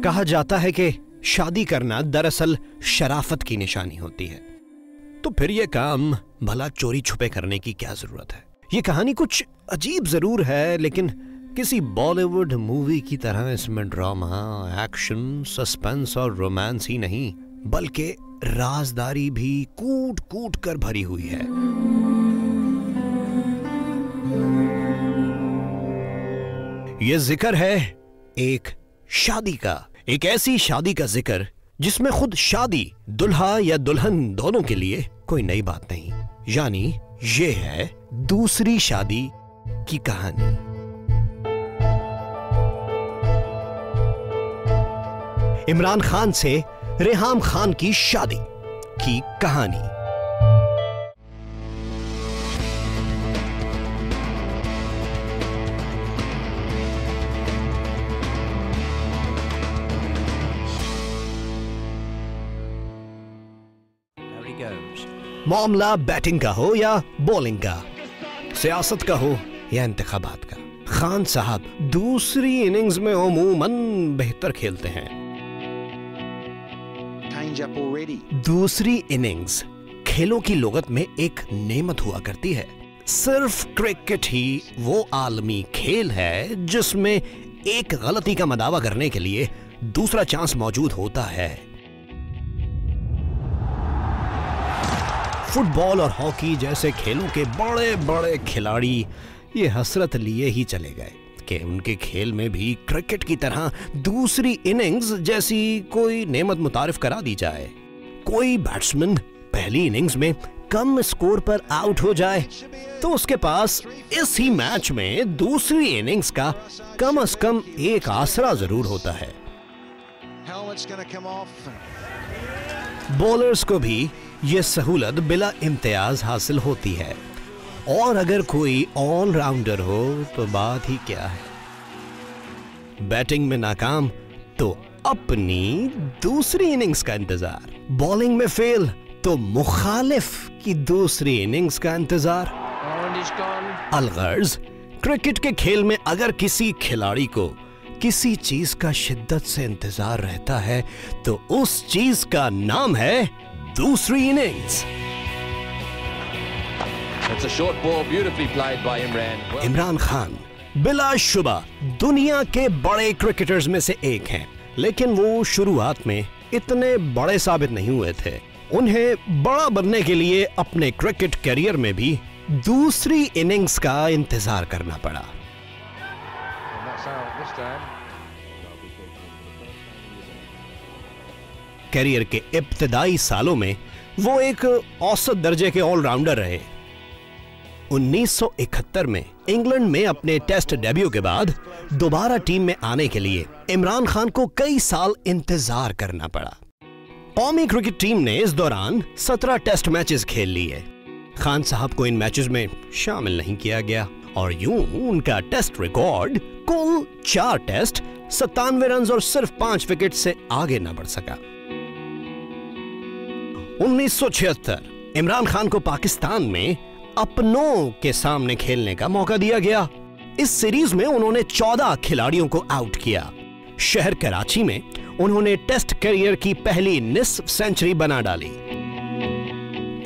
कहा जाता है कि शादी करना दरअसल शराफत की निशानी होती है, तो फिर यह काम भला चोरी छुपे करने की क्या जरूरत है। ये कहानी कुछ अजीब जरूर है, लेकिन किसी बॉलीवुड मूवी की तरह इसमें ड्रामा, एक्शन, सस्पेंस और रोमांस ही नहीं बल्कि राजदारी भी कूट कूट कर भरी हुई है। यह जिक्र है एक शादी का, एक ऐसी शादी का जिक्र जिसमें खुद शादी, दुल्हा या दुल्हन दोनों के लिए कोई नई बात नहीं। यानी ये है दूसरी शादी की कहानी। इमरान खान से रेहाम खान की शादी की कहानी। मामला बैटिंग का हो या बॉलिंग का, सियासत का हो या इंतखाबात का, खान साहब दूसरी इनिंग्स में अमूमन बेहतर खेलते हैं। दूसरी इनिंग्स खेलों की लुगत में एक नेमत हुआ करती है। सिर्फ क्रिकेट ही वो आलमी खेल है जिसमें एक गलती का मदावा करने के लिए दूसरा चांस मौजूद होता है। फुटबॉल और हॉकी जैसे खेलों के बड़े बड़े खिलाड़ी ये हसरत लिए ही चले गए कि उनके खेल में भी क्रिकेट की तरह दूसरी इनिंग्स जैसी कोई नेमत मुतारिफ करा दी जाए। कोई बैट्समैन पहली इनिंग्स में कम स्कोर पर आउट हो जाए तो उसके पास इसी मैच में दूसरी इनिंग्स का कम से कम एक आसरा जरूर होता है। बॉलर्स को भी ये सहूलत बिला इम्तियाज हासिल होती है, और अगर कोई ऑलराउंडर हो तो बात ही क्या है। बैटिंग में नाकाम तो अपनी दूसरी इनिंग्स का इंतजार, बॉलिंग में फेल तो मुखालिफ की दूसरी इनिंग्स का इंतजार। अलगर्ज क्रिकेट के खेल में अगर किसी खिलाड़ी को किसी चीज का शिद्दत से इंतजार रहता है तो उस चीज का नाम है दूसरी इनिंग्स। इमरान खान बिलाशुबा दुनिया के बड़े क्रिकेटर्स में से एक हैं, लेकिन वो शुरुआत में इतने बड़े साबित नहीं हुए थे। उन्हें बड़ा बनने के लिए अपने क्रिकेट करियर में भी दूसरी इनिंग्स का इंतजार करना पड़ा। करियर के इब्तिदाई सालों में वो एक औसत दर्जे के ऑलराउंडर रहे। 1971 में इंग्लैंड में अपने टेस्ट डेब्यू के बाद दोबारा टीम में आने के लिए इमरान खान को कई साल इंतजार करना पड़ा। कौमी क्रिकेट टीम ने इस दौरान 17 टेस्ट मैचेस खेल लिए। खान साहब को इन मैचेस में शामिल नहीं किया गया और यूं उनका टेस्ट रिकॉर्ड कुल 4 टेस्ट, 97 रन और सिर्फ 5 विकेट से आगे न बढ़ सका। 1976 इमरान खान को पाकिस्तान में अपनों के सामने खेलने का मौका दिया गया। इस सीरीज में उन्होंने 14 खिलाड़ियों को आउट किया। शहर कराची में उन्होंने टेस्ट करियर की पहली निस्फ सेंचुरी बना डाली।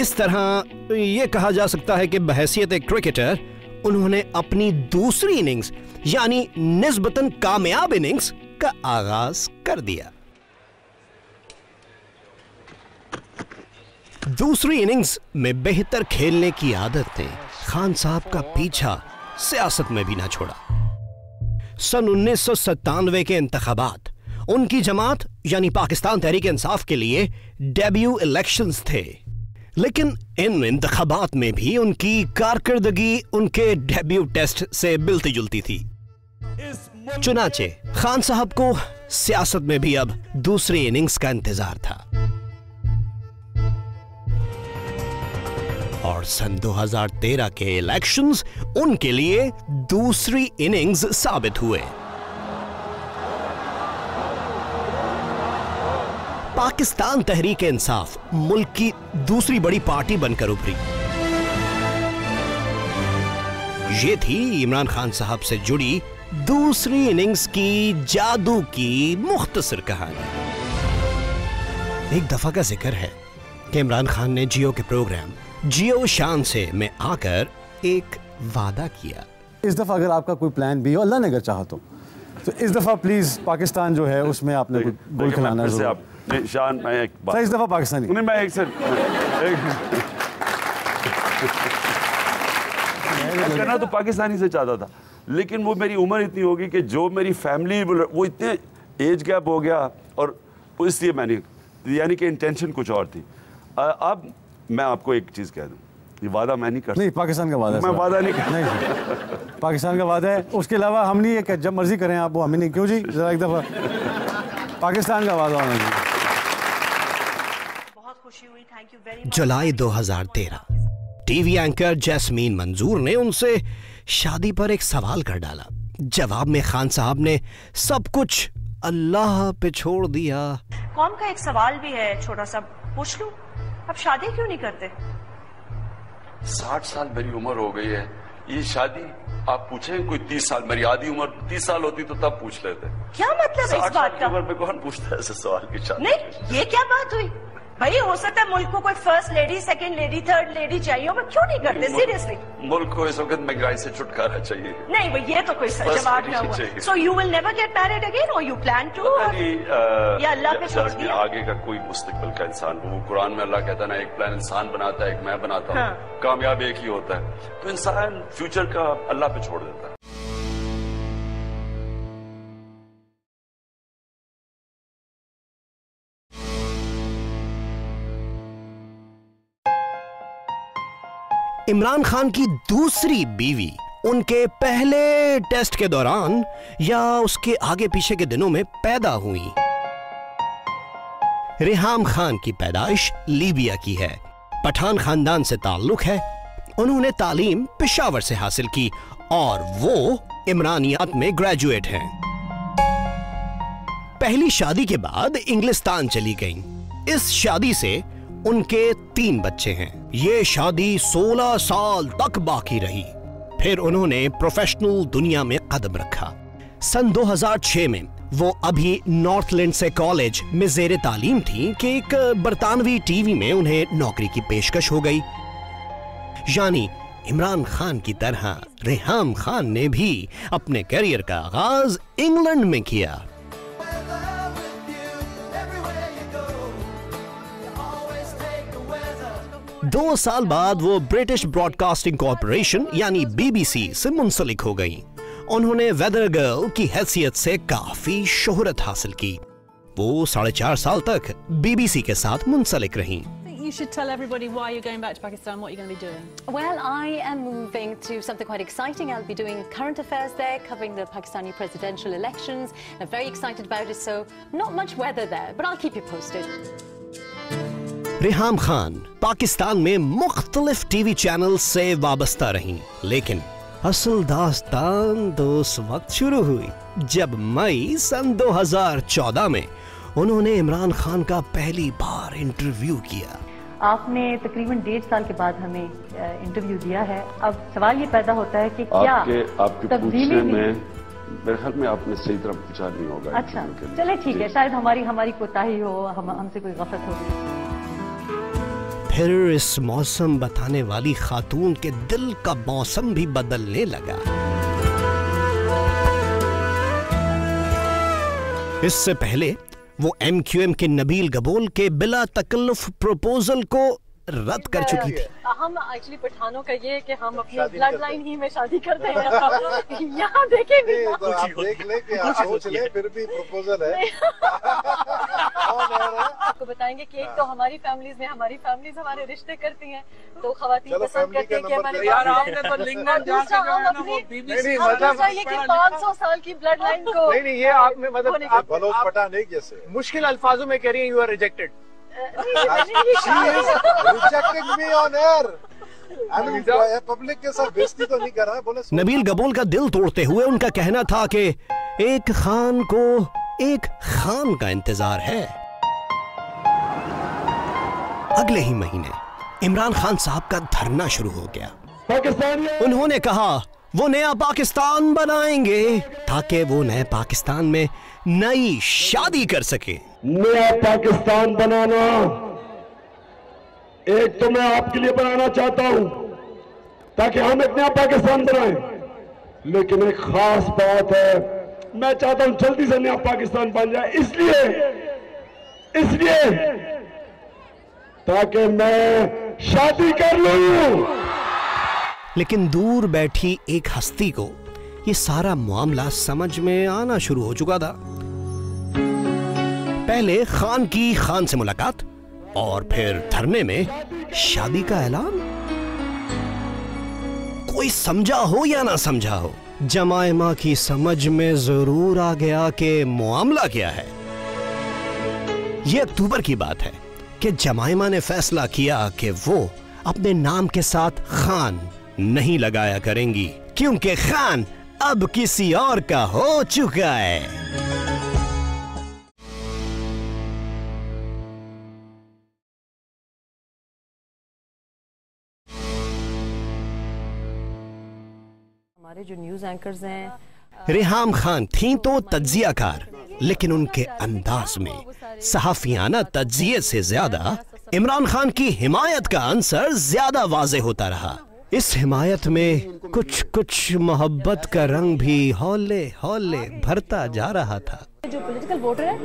इस तरह यह कहा जा सकता है कि बहैसियत एक क्रिकेटर उन्होंने अपनी दूसरी इनिंग्स यानी निस्बतन कामयाब इनिंग्स का आगाज कर दिया। दूसरी इनिंग्स में बेहतर खेलने की आदत ने खान साहब का पीछा सियासत में भी ना छोड़ा। सन 1997 के इंतखाबात उनकी जमात यानी पाकिस्तान तहरीक इंसाफ के लिए डेब्यू इलेक्शंस थे, लेकिन इन इंतखाबात में भी उनकी कारकर्दगी उनके डेब्यू टेस्ट से मिलती जुलती थी। चुनाचे खान साहब को सियासत में भी अब दूसरी इनिंग्स का इंतजार था और सन 2013 के इलेक्शंस उनके लिए दूसरी इनिंग्स साबित हुए। पाकिस्तान तहरीक इंसाफ मुल्क की दूसरी बड़ी पार्टी बनकर उभरी। ये थी इमरान खान साहब से जुड़ी दूसरी इनिंग्स की जादू की मुख्तसर कहानी। एक दफा का जिक्र है कि इमरान खान ने जियो के प्रोग्राम जियो शान से में आकर एक वादा किया। इस दफा अगर आपका कोई प्लान भी हो, अल्लाह ने अगर चाहा तो इस दफा प्लीज पाकिस्तान जो है उसमें आपने गोल खिलाना है। शान मैं एक बात, इस दफा पाकिस्तानी नहीं मैं एक करना तो पाकिस्तानी से चाहता था, लेकिन वो मेरी उम्र इतनी होगी कि जो मेरी फैमिली वो इतने एज गैप हो गया, और इसलिए मैंने, यानी कि इंटेंशन कुछ और थी। अब मैं आपको एक चीज़ कह दूं, ये वादा मैं नहीं करता। नहीं, पाकिस्तान का वादा है। मैं वादा नहीं करता। नहीं, पाकिस्तान का वादा है। उसके अलावा हम नहीं, है जब मर्जी करें आप, वो हमें नहीं। क्यों जी, जरा एक दफा पाकिस्तान का वादा होना चाहिए। बहुत खुशी हुई, thank you very much. July 2013 TV anchor jasmine मंजूर ने उनसे शादी पर एक सवाल कर डाला। जवाब में खान साहब ने सब कुछ अल्लाह पे छोड़ दिया। कौम का एक सवाल भी है, छोटा सा पूछ लूं, अब शादी क्यों नहीं करते? 60 साल मेरी उम्र हो गई है, ये शादी आप पूछें कोई 30 साल, मेरी आधी उम्र 30 साल होती तो तब पूछ लेते। क्या मतलब इस बात का? उम्र में कौन पूछता है ऐसे सवाल की शादी? नहीं, ये क्या बात हुई भाई? हो सकता है मुल्क को कोई first lady, second lady, third lady चाहिए हो, क्यों नहीं करते? सीरियसली मुल्क को इस वक्त महंगाई से छुटकारा चाहिए। नहीं भाई, ये तो कोई जवाब ना हुआ। So you will never get married again, और यू प्लान टू? या अल्लाह पे छोड़ दिया? आगे का कोई मुस्तकबिल का इंसान, वो कुरान में अल्लाह कहता है ना, एक प्लान इंसान बनाता है, एक मैं बनाता हूँ। हाँ। कामयाब एक ही होता है, तो इंसान फ्यूचर का अल्लाह पे छोड़ देता है। इमरान खान की दूसरी बीवी उनके पहले टेस्ट के दौरान या उसके आगे पीछे के दिनों में पैदा हुई। रेहाम खान की पैदाइश लीबिया की है, पठान खानदान से ताल्लुक है। उन्होंने तालीम पेशावर से हासिल की और वो इमरानियात में ग्रेजुएट हैं। पहली शादी के बाद इंग्लिस्तान चली गईं। इस शादी से उनके 3 बच्चे हैं। ये शादी 16 साल तक बाकी रही। फिर उन्होंने प्रोफेशनल दुनिया में कदम रखा। सन 2006 में वो अभी नॉर्थलैंड से कॉलेज में ज़ेरे तालीम थी कि एक बरतानवी टीवी में उन्हें नौकरी की पेशकश हो गई। यानी इमरान खान की तरह रेहाम खान ने भी अपने करियर का आगाज इंग्लैंड में किया। 2 साल बाद वो ब्रिटिश ब्रॉडकास्टिंग कॉर्पोरेशन यानी BBC से मुंसलिक हो गई। उन्होंने वेदर गर्ल की हैसियत से काफी शोहरत हासिल की। वो 4.5 साल तक BBC के साथ मुंसलिक रहीं। You should tell everybody why you're going back to Pakistan, what you're going to be doing. Well, I am moving to something quite exciting. I'll be doing current affairs there, covering the Pakistani presidential elections. I'm very excited about it, so not much weather there, but I'll keep you posted. Reham Khan Pakistan में मुख्तलिफ TV channel से वाबस्ता रहीं, लेकिन असल दास्तान तो उस वक्त शुरू हुई जब मई सन 2014 में उन्होंने इमरान खान का पहली बार इंटरव्यू किया। आपने तकरीबन 1.5 साल के बाद हमें इंटरव्यू दिया है। अब सवाल ये पैदा होता है कि क्या आपके पूछने में मेरे ख्याल में आपने सही तरह पूछा नहीं होगा। अच्छा, चले ठीक है, शायद हमारी कोताही हो, हमसे कोई गलत हो। फिर इस मौसम बताने वाली खातून के दिल का मौसम भी बदलने लगा। इससे पहले वो MQM के नबील गबोल के बिला तकल्लुफ प्रपोजल को रद्द कर चुकी थी। हम एक्चुअली पठानों का ये है कि हम अपनी ब्लड लाइन ही में शादी करते हैं। यहाँ देखेंगे तो आप देख ले कि आप सोच ले, फिर भी प्रपोजल है। आपको बताएंगे कि एक तो हमारी फैमिलीज में हमारी फैमिलीज हमारे रिश्ते करती हैं, तो खवातीन पसंद करती हैं कि हमारे यार आपने तो लिंग ना जान के गए ना, वो BBC मतलब चाहिए कि 500 साल की ब्लड लाइन को नहीं ये आप में मतलब आप बलोच पठान नहीं, जैसे मुश्किल अल्फाजों में कह रही हैं यू आर रिजेक्टेड। पब्लिक के साथ बेइज्जती तो नहीं कर रहा है। बोले नबील गबोल का दिल तोड़ते हुए उनका कहना था कि एक खान को एक खान का इंतजार है। अगले ही महीने इमरान खान साहब का धरना शुरू हो गया। उन्होंने कहा वो नया पाकिस्तान बनाएंगे ताकि वो नए पाकिस्तान में नई शादी कर सके। नया पाकिस्तान बनाना, एक तो मैं आपके लिए बनाना चाहता हूं ताकि हम एक नया पाकिस्तान बनाएं, लेकिन एक खास बात है, मैं चाहता हूं जल्दी से नया पाकिस्तान बन जाए, इसलिए ताकि मैं शादी कर लूं। लेकिन दूर बैठी एक हस्ती को ये सारा मामला समझ में आना शुरू हो चुका था। पहले खान की खान से मुलाकात और फिर धरने में शादी का ऐलान। कोई समझा हो या ना समझा हो, जमाइमा की समझ में जरूर आ गया कि मामला क्या है। यह अक्टूबर की बात है कि जमाइमा ने फैसला किया कि वो अपने नाम के साथ खान नहीं लगाया करेंगी, क्योंकि खान अब किसी और का हो चुका है। हमारे जो न्यूज एंकर्स हैं, रेहाम खान थी तो तज्जियाकार, लेकिन उनके अंदाज में सहाफियाना तज्जिये से ज्यादा इमरान खान की हिमायत का आंसर ज्यादा वाज़े होता रहा। इस हिमायत में कुछ कुछ मोहब्बत का रंग भी हौले हौले भरता जा रहा था। जो पॉलिटिकल वोटर है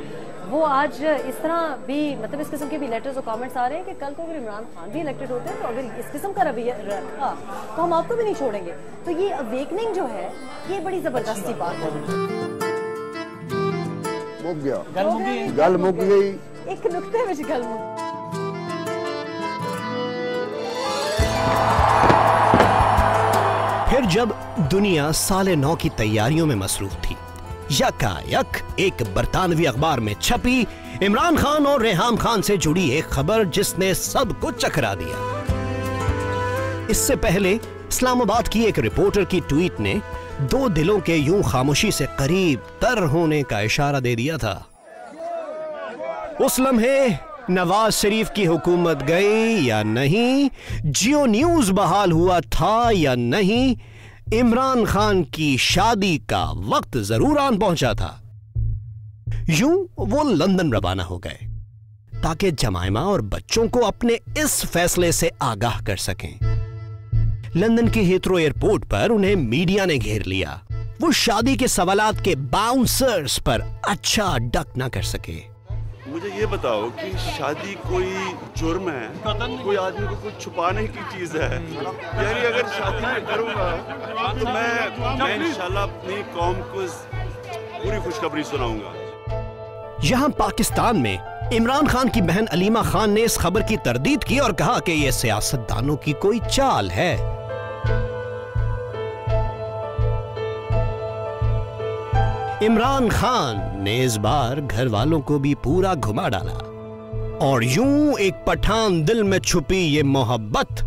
वो आज इस तरह भी, मतलब इस किस्म के भी लेटर्स और कमेंट्स आ रहे हैं कि कल को अगर इमरान खान भी इलेक्टेड होते हैं तो अगर इस किस्म का रवैया रखा तो हम आपको भी नहीं छोड़ेंगे। तो ये अवेकनिंग जो है ये बड़ी जबरदस्ती बात है। गल मुक गई, एक नुक्ते में गल मुक। फिर जब दुनिया साले 9 की तैयारियों में मसरूफ थी, यकायक एक बरतानवी अखबार में छपी इमरान खान और रेहाम खान से जुड़ी एक खबर जिसने सबको चकरा दिया। इससे पहले इस्लामाबाद की एक रिपोर्टर की ट्वीट ने दो दिलों के यूं खामोशी से करीब तर होने का इशारा दे दिया था। उस लम्हे नवाज शरीफ की हुकूमत गई या नहीं, जियो न्यूज बहाल हुआ था या नहीं, इमरान खान की शादी का वक्त जरूर आन पहुंचा था। यूं वो लंदन रवाना हो गए ताकि जमाइमा और बच्चों को अपने इस फैसले से आगाह कर सकें। लंदन के हीथ्रो एयरपोर्ट पर उन्हें मीडिया ने घेर लिया। वो शादी के सवालात के बाउंसर्स पर अच्छा डक ना कर सके। मुझे ये बताओ कि शादी कोई जुर्म है, कोई आदमी को कुछ छुपाने की चीज है? यानी अगर शादी मैं करूंगा तो मैं इंशाल्लाह अपनी कौम को पूरी खुशखबरी सुनाऊंगा। यहां पाकिस्तान में इमरान खान की बहन अलीमा खान ने इस खबर की तरदीद की और कहा कि यह सियासतदानों की कोई चाल है। इमरान खान ने इस बार घर वालों को भी पूरा घुमा डाला और यूं एक पठान दिल में छुपी ये मोहब्बत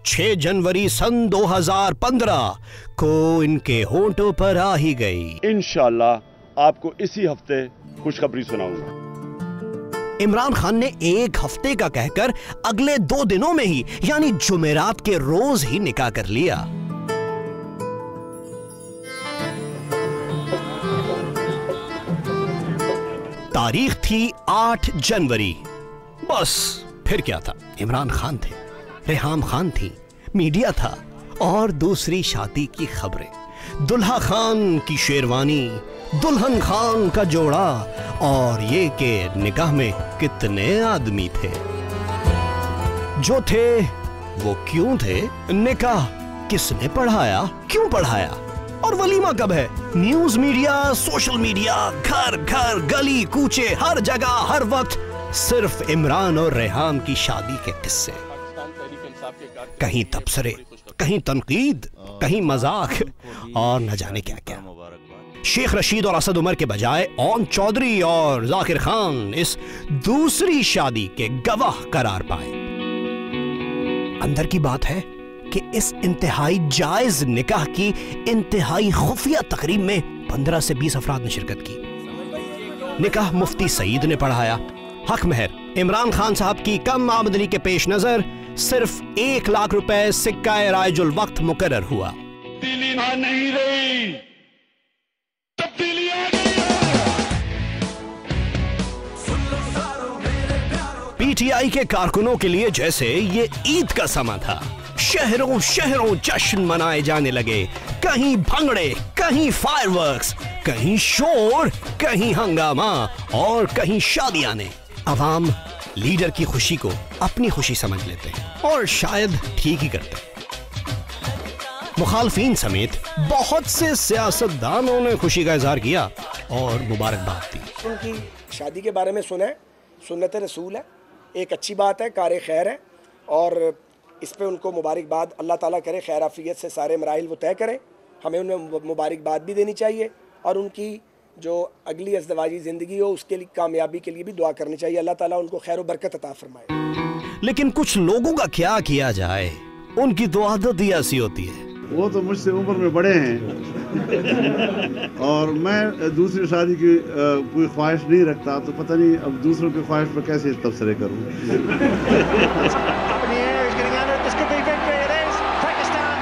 6 जनवरी सन 2015 को इनके होंठों पर आ ही गई। इंशाल्लाह आपको इसी हफ्ते खुशखबरी सुनाऊंगा। इमरान खान ने एक हफ्ते का कहकर अगले 2 दिनों में ही यानी जुमेरात के रोज ही निकाह कर लिया। तारीख थी 8 जनवरी। बस फिर क्या था, इमरान खान थे, रेहाम खान थी, मीडिया था और दूसरी शादी की खबरें। दुल्हा खान की शेरवानी, दुल्हन खान का जोड़ा और ये के निकाह में कितने आदमी थे। जो थे वो क्यों थे, निकाह किसने पढ़ाया, क्यों पढ़ाया और वलीमा कब है। न्यूज मीडिया, सोशल मीडिया, घर घर गली कूचे, हर जगह हर वक्त सिर्फ इमरान और रेहाम की शादी के किस्से। कहीं तबसरे, कहीं तनकीद, कहीं मजाक और न जाने क्या क्या। शेख रशीद और असद उमर के बजाय ओम चौधरी और जाकिर खान इस दूसरी शादी के गवाह करार पाए। अंदर की बात है कि इस इंतहाई जायज निकाह की इंतहाई खुफिया तकरीब में 15 से 20 अफराद ने शिरकत की। निकाह मुफ्ती सईद ने पढ़ाया। हक महर इमरान खान साहब की कम आमदनी के पेश नजर सिर्फ 1 लाख रुपए सिक्का रायजुल वक्त मुकर्रर हुआ। तब्दीली आ नहीं रही, तब्दीली आ गई है। पीटीआई के कारकुनों के लिए जैसे ये ईद का समा था। शहरों शहरों जश्न मनाए जाने लगे, कहीं भंगड़े, कहीं फायरवर्क्स, कहीं शोर, कहीं हंगामा और कहीं शादियां ने। अवाम लीडर की खुशी को अपनी खुशी समझ लेते हैं और शायद ठीक ही करते हैं। मुखालफीन समेत बहुत से सियासतदानों ने खुशी का इजहार किया और मुबारकबाद दी। उनकी शादी के बारे में सुने, सुन्नत रसूल है, एक अच्छी बात है, कार खैर है और इस पे उनको मुबारकबाद अल्लाह ताला करे, खैर आफियत से सारे मराहिल वो तय करें। हमें उन्हें मुबारकबाद भी देनी चाहिए और उनकी जो अगली अज़दवाजी ज़िंदगी हो उसके लिए कामयाबी के लिए भी दुआ करनी चाहिए। अल्लाह ताला उनको खैर व बरकत अता फरमाए। लेकिन कुछ लोगों का क्या किया जाए, उनकी तो आदत ही ऐसी होती है। वो तो मुझसे उम्र में बड़े हैं और मैं दूसरी शादी की कोई ख्वाहिश नहीं रखता, तो पता नहीं अब दूसरों की ख्वाहिश पर कैसे तबसरे करूं।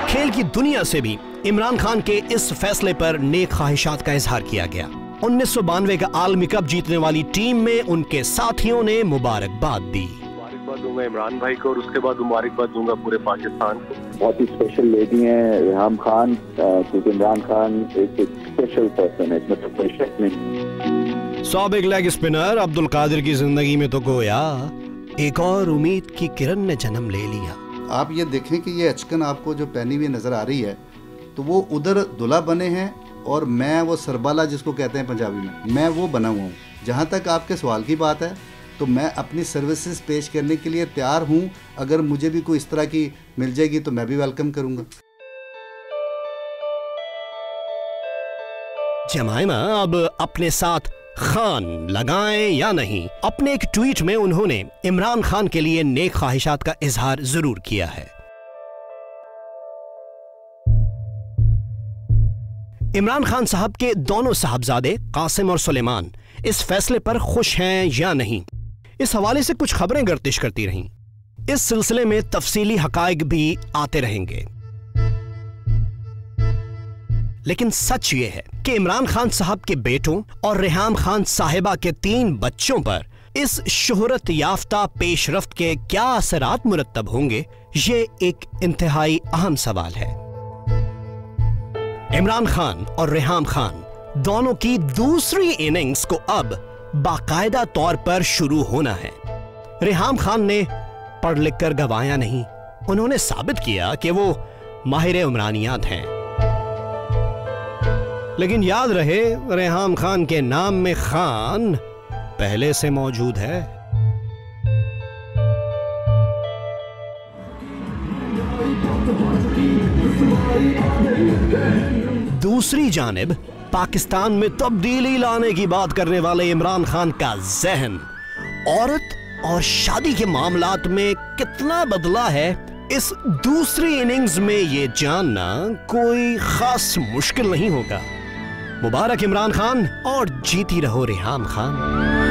खेल की दुनिया से भी इमरान खान के इस फैसले पर नेक ख्वाहिशात का इजहार किया गया। 1992 का आलमी कप जीतने वाली टीम में उनके साथियों ने मुबारकबाद दी। मुबारकबाद दूंगा इमरान भाई को और उसके बाद मुबारकबाद दूंगा पूरे पाकिस्तान को। बहुत ही स्पेशल लेडी हैं रेहाम खान, क्योंकि इमरान खान एक स्पेशल पर्सन है, इसमें तो कोई शक नहीं। साबिक लेग स्पिनर अब्दुल कादिर की जिंदगी में तो गोया एक और उम्मीद की किरण ने जन्म ले लिया। आप ये देखें कि ये अचकन आपको जो पहनी हुई नजर आ रही है, तो वो उधर दुल्हा बने हैं और मैं वो सरबाला जिसको कहते हैं पंजाबी में, मैं वो बना हुआ हूँ। जहाँ तक आपके सवाल की बात है, तो मैं अपनी सर्विसेज पेश करने के लिए तैयार हूँ। अगर मुझे भी कोई इस तरह की मिल जाएगी तो मैं भी वेलकम करूँगा। जमाइमा अब अपने साथ खान लगाएं या नहीं, अपने एक ट्वीट में उन्होंने इमरान खान के लिए नेक ख्वाहिशात का इजहार जरूर किया है। इमरान खान साहब के दोनों साहबजादे कासिम और सुलेमान इस फैसले पर खुश हैं या नहीं, इस हवाले से कुछ खबरें गर्दिश करती रहीं। इस सिलसिले में तफसीली हकाइक भी आते रहेंगे, लेकिन सच ये है कि इमरान खान साहब के बेटों और रेहाम खान साहिबा के 3 बच्चों पर इस शोहरत याफ्ता पेशरफ्त के क्या असरात मुरत्तब होंगे, ये एक इंतहाई अहम सवाल है। इमरान खान और रेहाम खान दोनों की दूसरी इनिंग्स को अब बाकायदा तौर पर शुरू होना है। रेहाम खान ने पढ़ लिख कर गवाया नहीं, उन्होंने साबित किया कि वो माहिर उमरानियात हैं। लेकिन याद रहे, रेहाम खान के नाम में खान पहले से मौजूद है। दूसरी जानिब पाकिस्तान में तब्दीली लाने की बात करने वाले इमरान खान का जहन औरत और शादी के मामलात में कितना बदला है, इस दूसरी इनिंग्स में ये जानना कोई खास मुश्किल नहीं होगा। मुबारक इमरान खान और जीती रहो रेहाम खान।